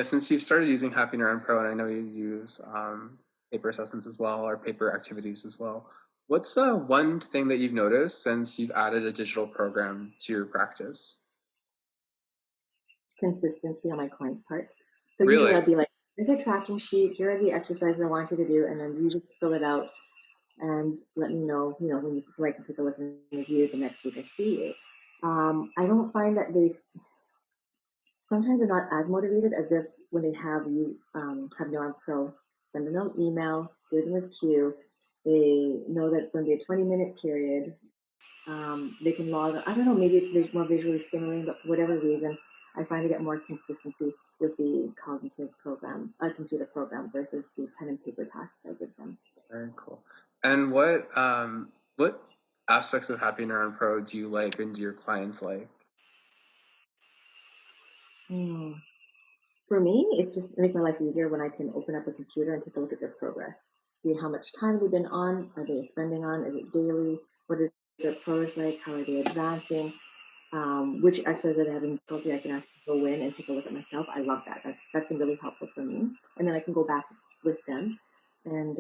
since you've started using HappyNeuron Pro, and I know you use paper assessments as well, or paper activities as well, what's one thing that you've noticed since you've added a digital program to your practice? Consistency on my client's part. So usually I'll Really? be like, here's a tracking sheet, here are the exercises I want you to do, and then you just fill it out and let me know, when you, so I can take a look and review the next week I see you. I don't find that sometimes they're not as motivated as if when they have you have Neuron Pro, send them an email, give them a cue. They know that it's going to be a 20-minute period. They can log. I don't know. Maybe it's more visually stimulating, but for whatever reason, I find I get more consistency with the cognitive program, computer program, versus the pen and paper tasks I give them. Very cool. And what aspects of HappyNeuron Pro do you like and do your clients like? Mm. For me, it makes my life easier when I can open up a computer and take a look at their progress, see how much time they've been on, are they spending on, is it daily, what is their progress like, how are they advancing, which exercises are they having difficulty. I can actually go in and take a look at myself. I love that. That's been really helpful for me. And then I can go back with them and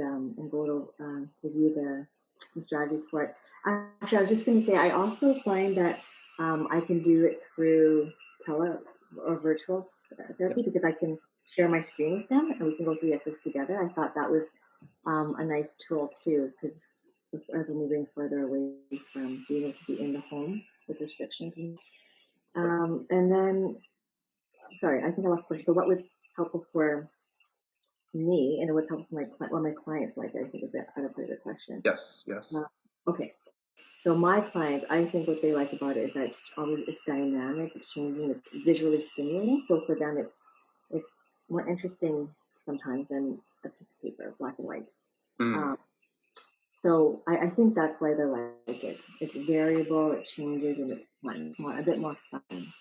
go to review some strategies for it. Actually, I was just going to say I also find that I can do it through tele or virtual Yeah. therapy because I can share my screen with them and we can go through the exercises together. I thought that was a nice tool too because as we're moving further away from being able to be in the home with restrictions. Of course. And then, sorry, I think I lost the question. So, what was helpful for me, and what's helpful for what my clients like? I think is the other part of the question. Yes, yes. Uh, okay, so my clients, I think what they like about it is that it's dynamic, it's changing, it's visually stimulating. So for them, it's more interesting sometimes than a piece of paper, black and white. Mm. Um, so I think that's why they like it. It's variable, it changes, and it's fun. It's a bit more fun.